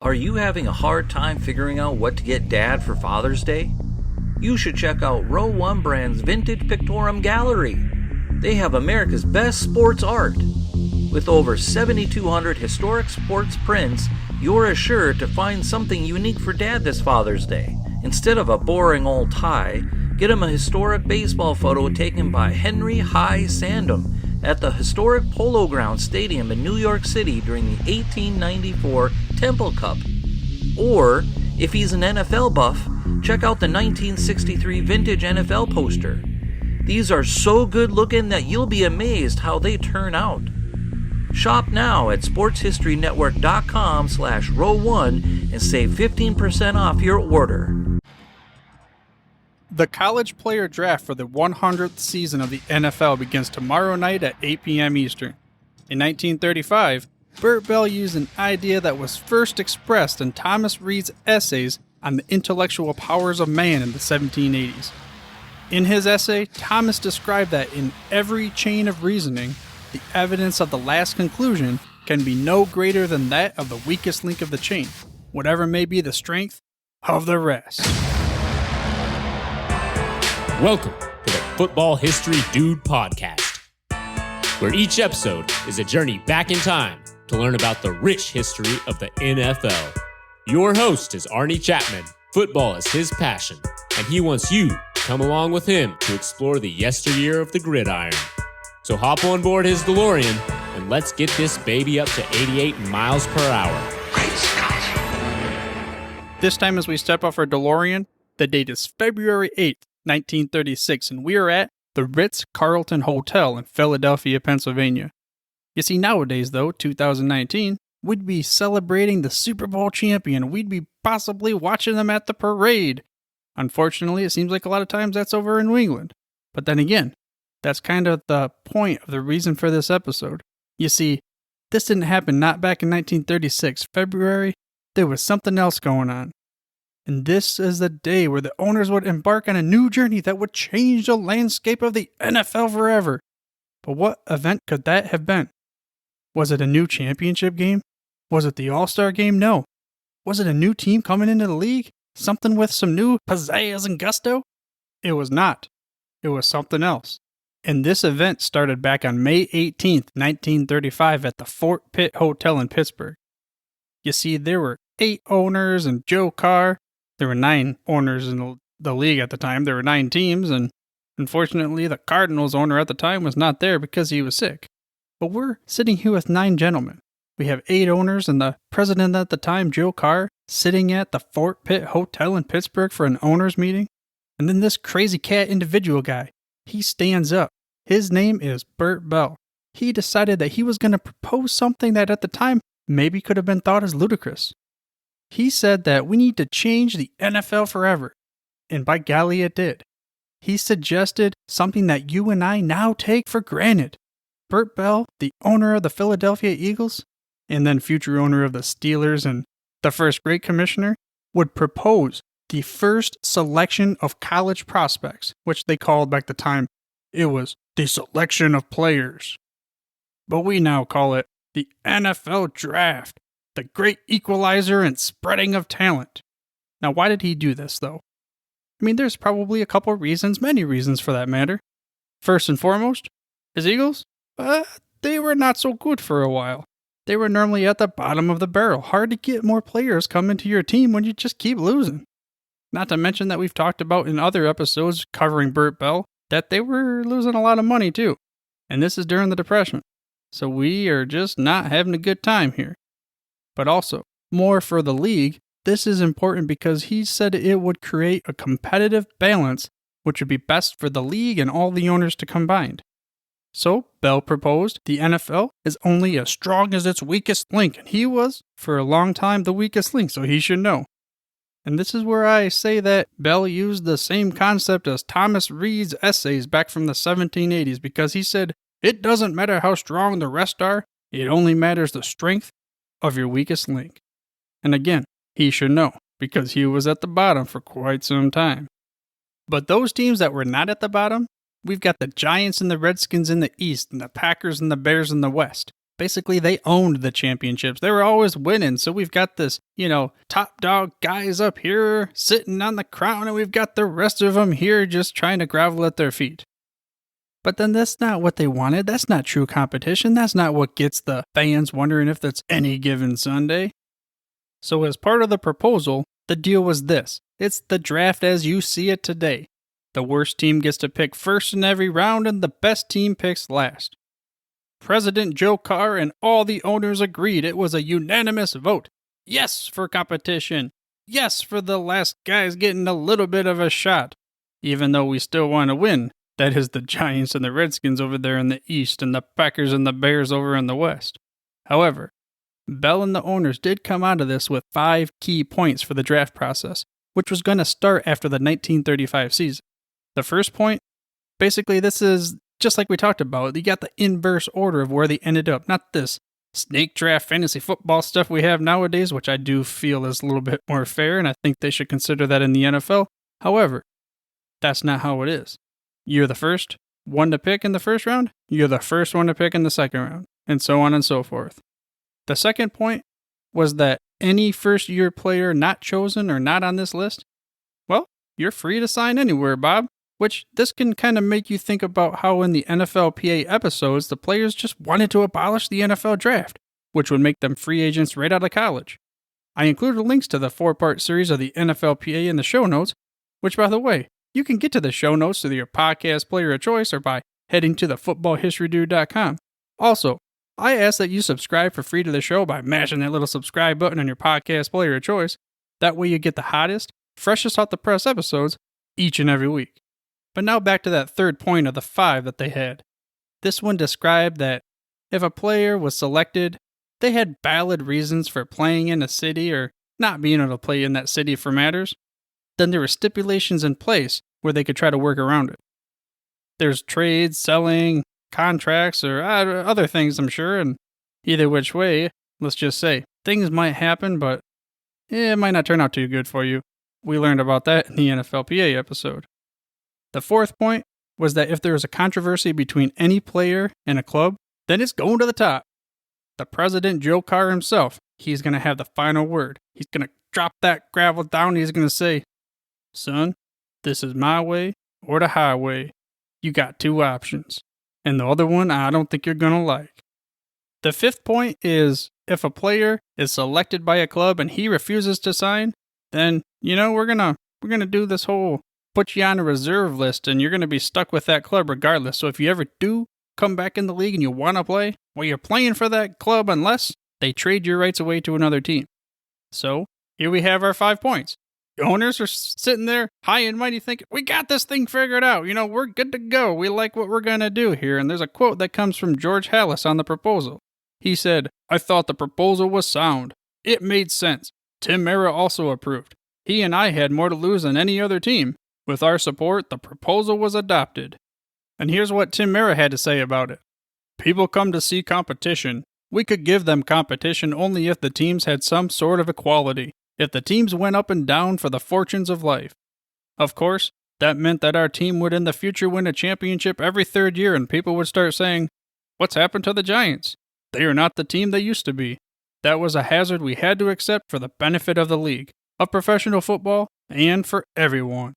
Are you having a hard time figuring out what to get Dad for Father's Day? You should check out Row 1 Brand's Vintage Pictorum Gallery. They have America's best sports art. With over 7,200 historic sports prints, you're assured to find something unique for Dad this Father's Day. Instead of a boring old tie, get him a historic baseball photo taken by Henry High Sandham at the historic Polo Grounds Stadium in New York City during the 1894 Temple Cup. Or, if he's an NFL buff, check out the 1963 vintage NFL poster. These are so good looking that you'll be amazed how they turn out. Shop now at sportshistorynetwork.com/row1 and save 15% off your order. The college player draft for the 100th season of the NFL begins tomorrow night at 8 p.m. Eastern. In 1935, Bert Bell used an idea that was first expressed in Thomas Reed's essays on the intellectual powers of man in the 1780s. In his essay, Thomas described that in every chain of reasoning, the evidence of the last conclusion can be no greater than that of the weakest link of the chain, whatever may be the strength of the rest. Welcome to the Football History Dude podcast, where each episode is a journey back in time to learn about the rich history of the NFL. Your host is Arnie Chapman. Football is his passion, and he wants you to come along with him to explore the yesteryear of the gridiron. So hop on board his DeLorean, and let's get this baby up to 88 miles per hour. Great Scott! This time as we step off our DeLorean, the date is February 8th, 1936, and we are at the Ritz-Carlton Hotel in Philadelphia, Pennsylvania. You see, nowadays, though, 2019, we'd be celebrating the Super Bowl champion. We'd be possibly watching them at the parade. Unfortunately, it seems like a lot of times that's over in New England. But then again, that's kind of the point of the reason for this episode. You see, this didn't happen not back in 1936, February. There was something else going on. And this is the day where the owners would embark on a new journey that would change the landscape of the NFL forever. But what event could that have been? Was it a new championship game? Was it the All-Star game? No. Was it a new team coming into the league? Something with some new pizzazz and gusto? It was not. It was something else. And this event started back on May 18th, 1935 at the Fort Pitt Hotel in Pittsburgh. You see, there were 8 owners and Joe Carr. There were 9 owners in the league at the time. There were 9 teams, and unfortunately, the Cardinals owner at the time was not there because he was sick. But we're sitting here with 9 gentlemen. We have 8 owners and the president at the time, Joe Carr, sitting at the Fort Pitt Hotel in Pittsburgh for an owners meeting. And then this crazy cat individual guy, he stands up. His name is Bert Bell. He decided that he was going to propose something that at the time maybe could have been thought as ludicrous. He said that we need to change the NFL forever. And by golly, it did. He suggested something that you and I now take for granted. Bert Bell, the owner of the Philadelphia Eagles, and then future owner of the Steelers and the first great commissioner, would propose the first selection of college prospects, which they called back the time, it was the selection of players. But we now call it the NFL draft, the great equalizer and spreading of talent. Now, why did he do this, though? I mean, there's probably a couple reasons, many reasons for that matter. First and foremost, his Eagles, they were not so good for a while. They were normally at the bottom of the barrel. Hard to get more players come into your team when you just keep losing. Not to mention that we've talked about in other episodes covering Bert Bell, that they were losing a lot of money too. And this is during the Depression. So we are just not having a good time here. But also, more for the league, this is important because he said it would create a competitive balance which would be best for the league and all the owners to combined. So, Bell proposed the NFL is only as strong as its weakest link, and he was, for a long time, the weakest link, so he should know. And this is where I say that Bell used the same concept as Thomas Reed's essays back from the 1780s, because he said, it doesn't matter how strong the rest are, it only matters the strength of your weakest link. And again, he should know, because he was at the bottom for quite some time. But those teams that were not at the bottom, we've got the Giants and the Redskins in the East, and the Packers and the Bears in the West. basically they owned the championships. They were always winning. So we've got this, top dog guys up here sitting on the crown, and we've got the rest of them here just trying to grovel at their feet. But then that's not what they wanted. That's not true competition. That's not what gets the fans wondering if that's any given Sunday. So as part of the proposal, the deal was this. It's the draft as you see it today. The worst team gets to pick first in every round, and the best team picks last. President Joe Carr and all the owners agreed. It was a unanimous vote. Yes for competition. Yes for the last guys getting a little bit of a shot. Even though we still want to win. That is the Giants and the Redskins over there in the East and the Packers and the Bears over in the West. However, Bell and the owners did come out of this with 5 key points for the draft process, which was going to start after the 1935 season. The first point, basically this is just like we talked about. You got the inverse order of where they ended up, not this snake draft fantasy football stuff we have nowadays, which I do feel is a little bit more fair, and I think they should consider that in the NFL. However, that's not how it is. You're the first one to pick in the first round, you're the first one to pick in the second round, and so on and so forth. The second point was that any first-year player not chosen or not on this list, well, you're free to sign anywhere, Bob. Which this can kind of make you think about how in the NFL.Â episodes, the players just wanted to abolish the NFL draft, which would make them free agents right out of college. I included links to the 4-part series of the NFL.Â in the show notes, which, by the way, you can get to the show notes through your podcast player of choice or by heading to thefootballhistorydude.com. Also, I ask that you subscribe for free to the show by mashing that little subscribe button on your podcast player of choice. That way you get the hottest, freshest off the press episodes each and every week. But now back to that third point of the 5 that they had. This one described that if a player was selected, they had valid reasons for playing in a city or not being able to play in that city for matters, then there were stipulations in place where they could try to work around it. There's trades, selling, contracts, or other things, I'm sure, and either which way, let's just say, things might happen, but it might not turn out too good for you. We learned about that in the NFL.Â episode. The fourth point was that if there was a controversy between any player and a club, then it's going to the top. The president, Joe Carr himself, he's going to have the final word. He's going to drop that gravel down and he's going to say, son, this is my way or the highway. You got 2 options. And the other one I don't think you're going to like. The fifth point is if a player is selected by a club and he refuses to sign, then, we're going to do this whole put you on a reserve list and you're going to be stuck with that club regardless. So if you ever do come back in the league and you want to play, well, you're playing for that club unless they trade your rights away to another team. So here we have our 5 points. The owners are sitting there high and mighty thinking, we got this thing figured out. We're good to go. We like what we're going to do here. And there's a quote that comes from George Halas on the proposal. He said, I thought the proposal was sound. It made sense. Tim Era also approved. He and I had more to lose than any other team. With our support, the proposal was adopted. And here's what Tim Era had to say about it. People come to see competition. We could give them competition only if the teams had some sort of equality, if the teams went up and down for the fortunes of life. Of course, that meant that our team would in the future win a championship every 3rd year and people would start saying, what's happened to the Giants? They are not the team they used to be. That was a hazard we had to accept for the benefit of the league, of professional football, and for everyone.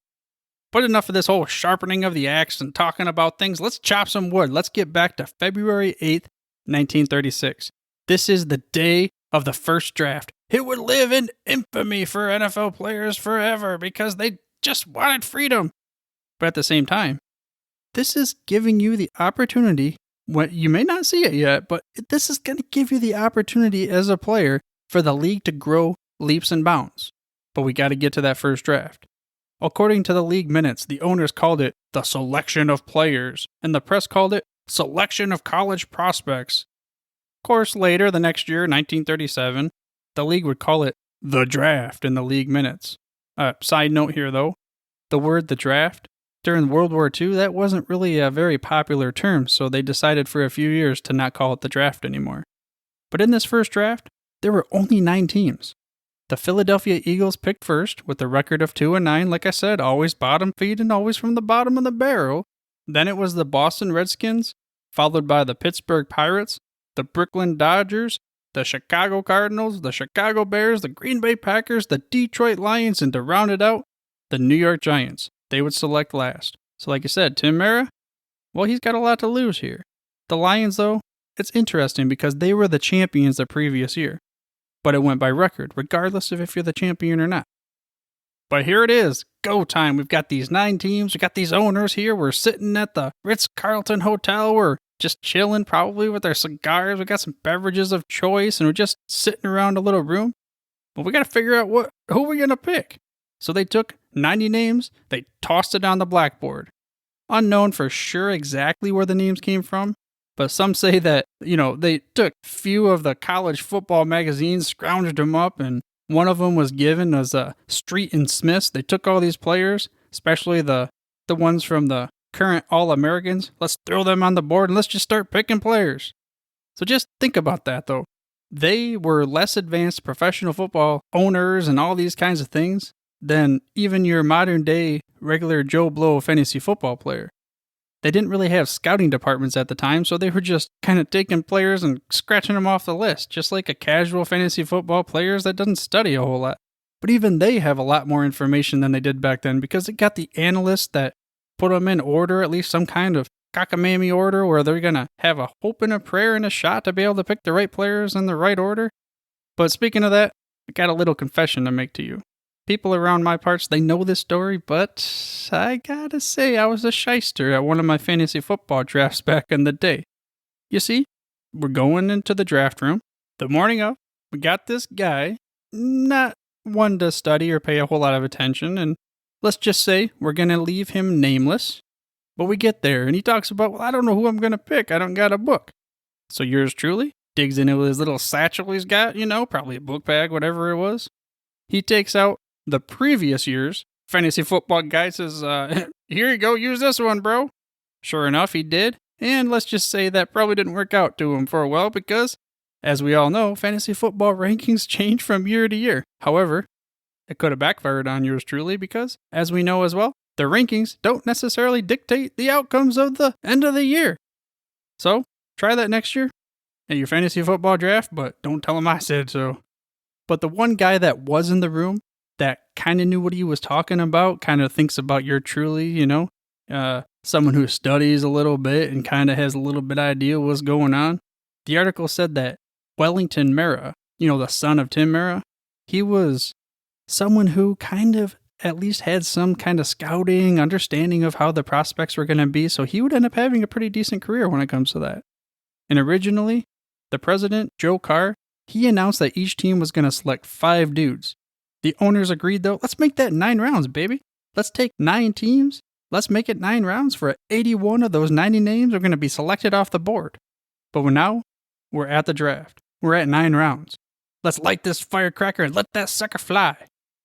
But enough of this whole sharpening of the axe and talking about things. Let's chop some wood. Let's get back to February 8th, 1936. This is the day of the first draft. It would live in infamy for NFL players forever because they just wanted freedom. But at the same time, this is giving you the opportunity, you may not see it yet, but this is going to give you the opportunity as a player for the league to grow leaps and bounds. But we got to get to that first draft. According to the league minutes, the owners called it the selection of players, and the press called it selection of college prospects. Of course, later, the next year, 1937, the league would call it the draft in the league minutes. Side note here, though, the word the draft, during World War II, that wasn't really a very popular term, so they decided for a few years to not call it the draft anymore. But in this first draft, there were only 9 teams. The Philadelphia Eagles picked first with a record of 2-9, like I said, always bottom feed and always from the bottom of the barrel. Then it was the Boston Redskins, followed by the Pittsburgh Pirates, the Brooklyn Dodgers, the Chicago Cardinals, the Chicago Bears, the Green Bay Packers, the Detroit Lions, and to round it out, the New York Giants. They would select last. So like I said, Tim Mara, well, he's got a lot to lose here. The Lions, though, it's interesting because they were the champions the previous year. But it went by record, regardless of if you're the champion or not. But here it is, go time. We've got these 9 teams, we've got these owners here. We're sitting at the Ritz-Carlton Hotel. We're just chilling, probably with our cigars. We got some beverages of choice, and we're just sitting around a little room. But we got to figure out who we're going to pick. So they took 90 names, they tossed it on the blackboard. Unknown for sure exactly where the names came from, but some say that, they took few of the college football magazines, scrounged them up, and one of them was given as a Street and Smiths. They took all these players, especially the ones from the current All-Americans. Let's throw them on the board and let's just start picking players. So just think about that, though. They were less advanced professional football owners and all these kinds of things than even your modern-day regular Joe Blow fantasy football player. They didn't really have scouting departments at the time, so they were just kind of taking players and scratching them off the list, just like a casual fantasy football player that doesn't study a whole lot. But even they have a lot more information than they did back then because it got the analysts that put them in order, at least some kind of cockamamie order where they're going to have a hope and a prayer and a shot to be able to pick the right players in the right order. But speaking of that, I got a little confession to make to you. People around my parts, they know this story, but I gotta say I was a shyster at one of my fantasy football drafts back in the day. You see, we're going into the draft room. The morning of, we got this guy, not one to study or pay a whole lot of attention, and let's just say we're gonna leave him nameless. But we get there, and he talks about, well, I don't know who I'm gonna pick, I don't got a book. So yours truly digs into his little satchel he's got, probably a book bag, whatever it was. He takes out the previous year's fantasy football guide, says, here you go, use this one, bro. Sure enough, he did. And let's just say that probably didn't work out to him for a while because, as we all know, fantasy football rankings change from year to year. However, it could have backfired on yours truly because, as we know as well, the rankings don't necessarily dictate the outcomes of the end of the year. So, try that next year at your fantasy football draft, but don't tell him I said so. But the one guy that was in the room that kind of knew what he was talking about, kind of thinks about your truly, someone who studies a little bit and kind of has a little bit idea what's going on. The article said that Wellington Mara, the son of Tim Mara, he was someone who kind of at least had some kind of scouting, understanding of how the prospects were going to be, so he would end up having a pretty decent career when it comes to that. And originally, the president, Joe Carr, he announced that each team was going to select 5 dudes. The owners agreed, though, let's make that 9 rounds, baby. Let's take 9 teams. Let's make it 9 rounds for 81 of those 90 names are going to be selected off the board. But now, we're at the draft. We're at 9 rounds. Let's light this firecracker and let that sucker fly.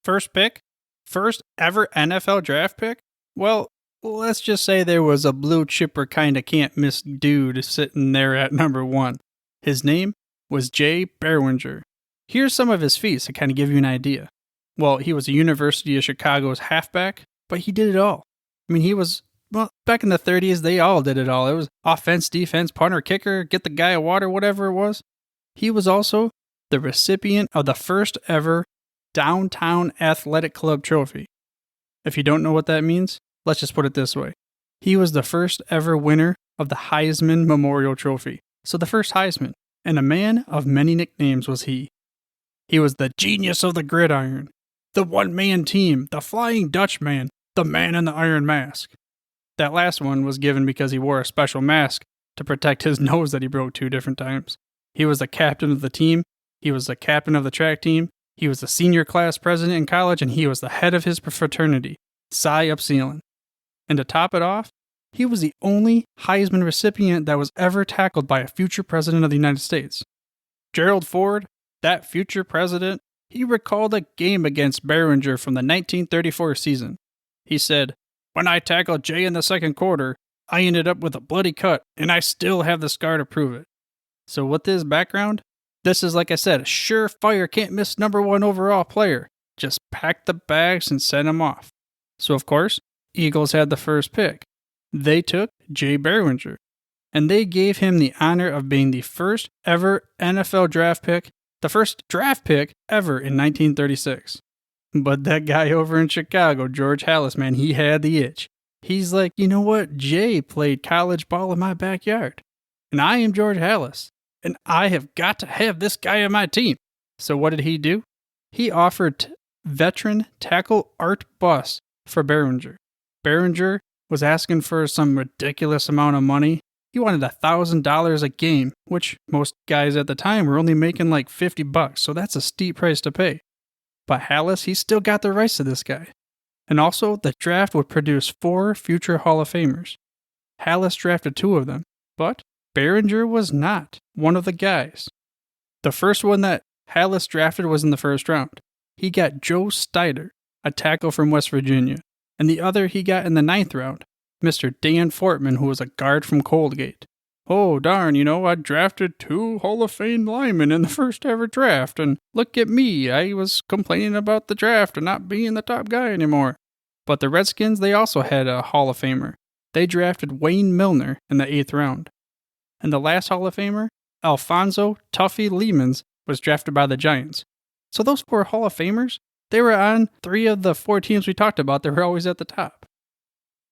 First pick, first ever NFL draft pick. Well, let's just say there was a blue chipper kind of can't miss dude sitting there at number 1. His name was Jay Berwanger. Here's some of his feats to kind of give you an idea. Well, he was a University of Chicago's halfback, but he did it all. I mean, back in the 30s, they all did it all. It was offense, defense, punter, kicker, get the guy a water, whatever it was. He was also the recipient of the first ever Downtown Athletic Club trophy. If you don't know what that means, let's just put it this way. He was the first ever winner of the Heisman Memorial Trophy. So the first Heisman. And a man of many nicknames was he. He was the genius of the gridiron, the one-man team, the Flying Dutchman, the man in the iron mask. That last one was given because he wore a special mask to protect his nose that he broke 2 different times. He was the captain of the team, he was the captain of the track team, he was the senior class president in college, and he was the head of his fraternity, Psi Upsilon. And to top it off, he was the only Heisman recipient that was ever tackled by a future president of the United States. Gerald Ford, that future president, he recalled a game against Berwanger from the 1934 season. He said, "When I tackled Jay in the second quarter, I ended up with a bloody cut, and I still have the scar to prove it." So with this background, this is, like I said, a surefire can't miss number 1 overall player. Just pack the bags and send him off. So of course, Eagles had the first pick. They took Jay Berwanger. and they gave him the honor of being the first ever NFL draft pick, the first draft pick ever in 1936. But that guy over in Chicago, George Halas, man, he had the itch. He's like, you know what? Jay played college ball in my backyard, and I am George Halas, and I have got to have this guy on my team. So what did he do? He offered veteran tackle Art Buss for Berwanger. Berwanger was asking for some ridiculous amount of money. He wanted $1,000 a game, which most guys at the time were only making like $50, so that's a steep price to pay. But Halas, he still got the rights to this guy. And also, the draft would produce 4 future Hall of Famers. Halas drafted 2 of them, but Berwanger was not one of the guys. The first one that Halas drafted was in the first round. He got Joe Steiner, a tackle from West Virginia, and the other he got in the 9th round, Mr. Dan Fortman, who was a guard from Coldgate. Oh, darn, I drafted 2 Hall of Fame linemen in the first ever draft, and look at me, I was complaining about the draft and not being the top guy anymore. But the Redskins, they also had a Hall of Famer. They drafted Wayne Milner in the 8th round. And the last Hall of Famer, Alfonso Tuffy Lemons, was drafted by the Giants. So those 4 Hall of Famers, they were on 3 of the 4 teams we talked about that were always at the top.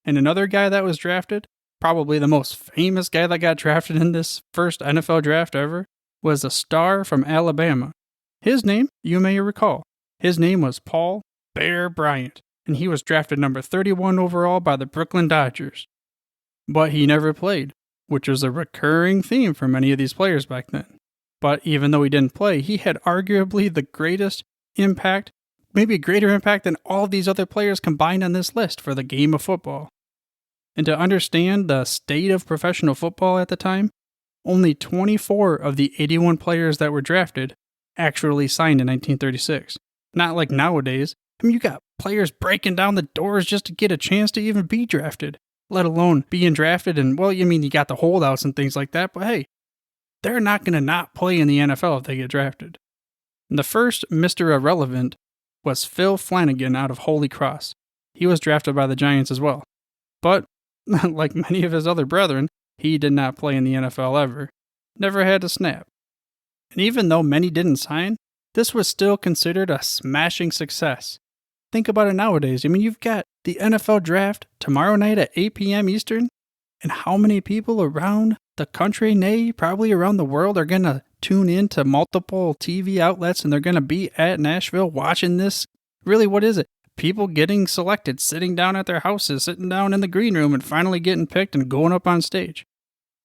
And another guy that was drafted, probably the most famous guy that got drafted in this first NFL draft ever, was a star from Alabama. His name, you may recall, his name was Paul Bear Bryant, and he was drafted number 31 overall by the Brooklyn Dodgers. But he never played, which was a recurring theme for many of these players back then. But even though he didn't play, he had arguably the greatest impact, maybe a greater impact than all of these other players combined on this list for the game of football. And to understand the state of professional football at the time, only 24 of the 81 players that were drafted actually signed in 1936. Not like nowadays. I mean, you got players breaking down the doors just to get a chance to even be drafted, let alone being drafted. And, well, you got the holdouts and things like that, but hey, they're not going to not play in the NFL if they get drafted. And the first Mr. Irrelevant was Phil Flanagan out of Holy Cross. He was drafted by the Giants as well. But like many of his other brethren, he did not play in the NFL ever. Never had a snap. And even though many didn't sign, this was still considered a smashing success. Think about it nowadays. You've got the NFL draft tomorrow night at 8 p.m. Eastern, and how many people around the country, nay, probably around the world, are going to tune in to multiple TV outlets, and they're going to be at Nashville watching this? Really, what is it? People getting selected, sitting down at their houses, sitting down in the green room, and finally getting picked and going up on stage.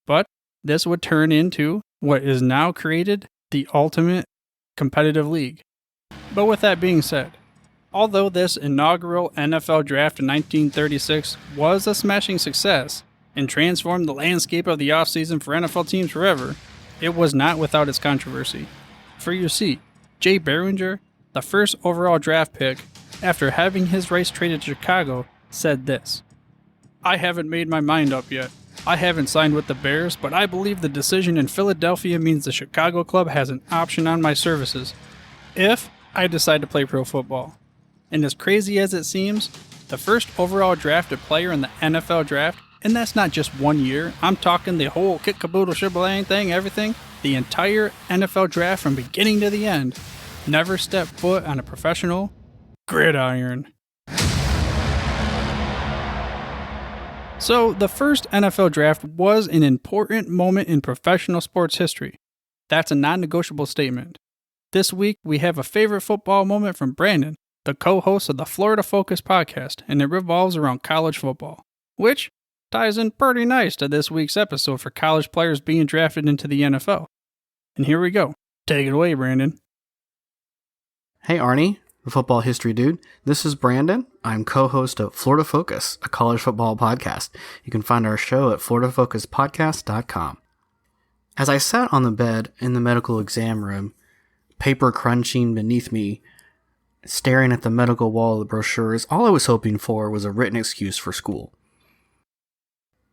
But this would turn into what is now created the ultimate competitive league. But with that being said, although this inaugural NFL draft in 1936 was a smashing success and transformed the landscape of the offseason for NFL teams forever, it was not without its controversy. For you see, Jay Berwanger, the first overall draft pick, after having his rights traded to Chicago, said this: "I haven't made my mind up yet. I haven't signed with the Bears, but I believe the decision in Philadelphia means the Chicago club has an option on my services if I decide to play pro football." And as crazy as it seems, the first overall drafted player in the NFL draft, and that's not just 1 year, I'm talking the whole kit caboodle shibboleth thing, everything, the entire NFL draft from beginning to the end, never stepped foot on a professional gridiron. So the first NFL draft was an important moment in professional sports history. That's a non-negotiable statement. This week we have a favorite football moment from Brandon, the co-host of the Florida Focus podcast, and it revolves around college football, which ties in pretty nice to this week's episode for college players being drafted into the NFL. And here we go. Take it away, Brandon. Hey, Arnie, the football history dude. This is Brandon. I'm co-host of Florida Focus, a college football podcast. You can find our show at floridafocuspodcast.com. As I sat on the bed in the medical exam room, paper crunching beneath me, staring at the medical wall of the brochures, all I was hoping for was a written excuse for school.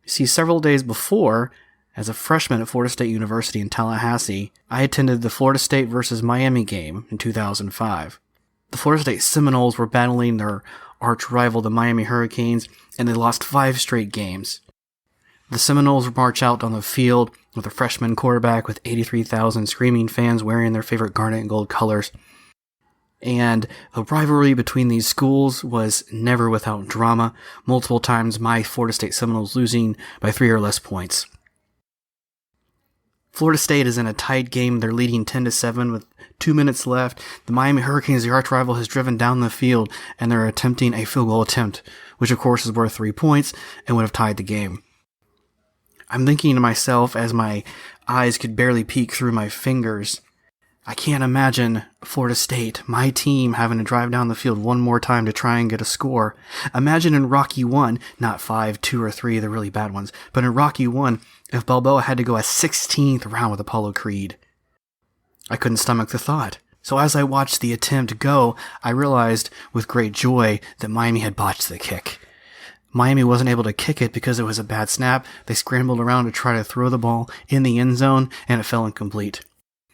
You see, several days before, as a freshman at Florida State University in Tallahassee, I attended the Florida State versus Miami game in 2005. The Florida State Seminoles were battling their arch rival, the Miami Hurricanes, and they lost 5 straight games. The Seminoles march out on the field with a freshman quarterback with 83,000 screaming fans wearing their favorite garnet and gold colors. And the rivalry between these schools was never without drama, multiple times my Florida State Seminoles losing by 3 or less points. Florida State is in a tight game. They're leading 10-7 with 2 minutes left. The Miami Hurricanes, the arch rival, has driven down the field, and they're attempting a field goal attempt, which of course is worth 3 points and would have tied the game. I'm thinking to myself as my eyes could barely peek through my fingers, I can't imagine Florida State, my team, having to drive down the field one more time to try and get a score. Imagine in Rocky 1, not 5, 2, or 3, the really bad ones, but in Rocky 1, if Balboa had to go a 16th round with Apollo Creed. I couldn't stomach the thought. So as I watched the attempt go, I realized with great joy that Miami had botched the kick. Miami wasn't able to kick it because it was a bad snap. They scrambled around to try to throw the ball in the end zone, and it fell incomplete.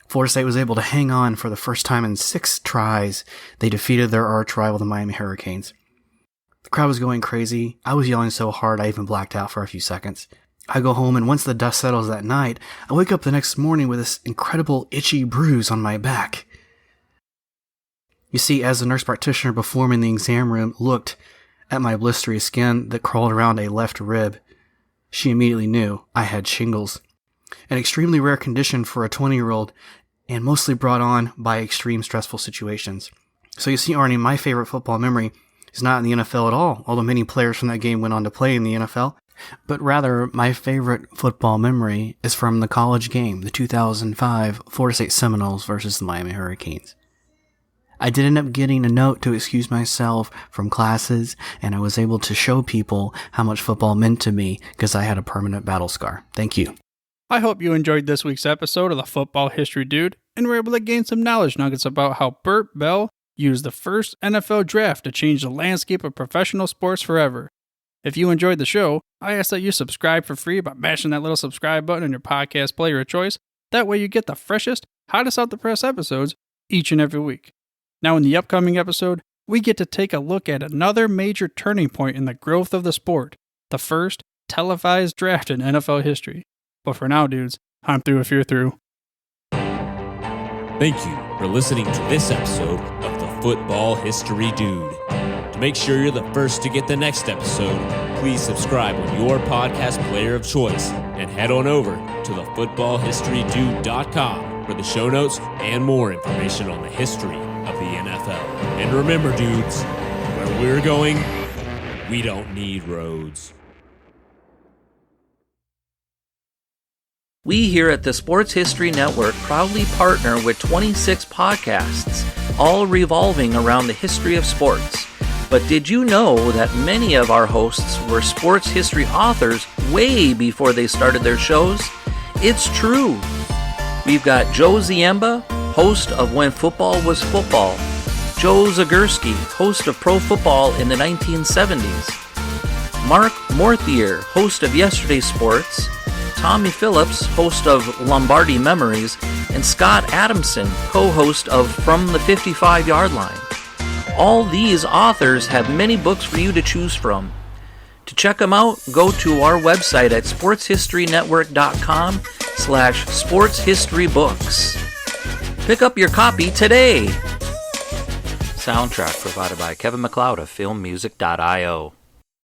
Florida State was able to hang on for the first time in 6 tries. They defeated their arch rival, the Miami Hurricanes. The crowd was going crazy. I was yelling so hard I even blacked out for a few seconds. I go home, and once the dust settles that night, I wake up the next morning with this incredible itchy bruise on my back. You see, as the nurse practitioner before me in the exam room looked at my blistery skin that crawled around a left rib, she immediately knew I had shingles, an extremely rare condition for a 20-year-old and mostly brought on by extreme stressful situations. So you see, Arnie, my favorite football memory is not in the NFL at all, although many players from that game went on to play in the NFL, but rather my favorite football memory is from the college game, the 2005 Florida State Seminoles versus the Miami Hurricanes. I did end up getting a note to excuse myself from classes, and I was able to show people how much football meant to me because I had a permanent battle scar. Thank you. I hope you enjoyed this week's episode of the Football History Dude and were able to gain some knowledge nuggets about how Bert Bell used the first NFL draft to change the landscape of professional sports forever. If you enjoyed the show, I ask that you subscribe for free by mashing that little subscribe button on your podcast player of choice. That way you get the freshest, hottest out the press episodes each and every week. Now in the upcoming episode, we get to take a look at another major turning point in the growth of the sport, the first televised draft in NFL history. But for now, dudes, I'm through if you're through. Thank you for listening to this episode of the Football History Dude. To make sure you're the first to get the next episode, please subscribe on your podcast player of choice and head on over to thefootballhistorydude.com for the show notes and more information on the history of the NFL. And remember, dudes, where we're going, we don't need roads. We here at the Sports History Network proudly partner with 26 podcasts, all revolving around the history of sports. But did you know that many of our hosts were sports history authors way before they started their shows? It's true. We've got Joe Ziemba, host of When Football Was Football, Joe Zagurski, host of Pro Football in the 1970s, Mark Morthier, host of Yesterday Sports, Tommy Phillips, host of Lombardi Memories, and Scott Adamson, co-host of From the 55-Yard Line. All these authors have many books for you to choose from. To check them out, go to our website at sportshistorynetwork.com/sportshistorybooks. Pick up your copy today. Soundtrack provided by Kevin MacLeod of filmmusic.io.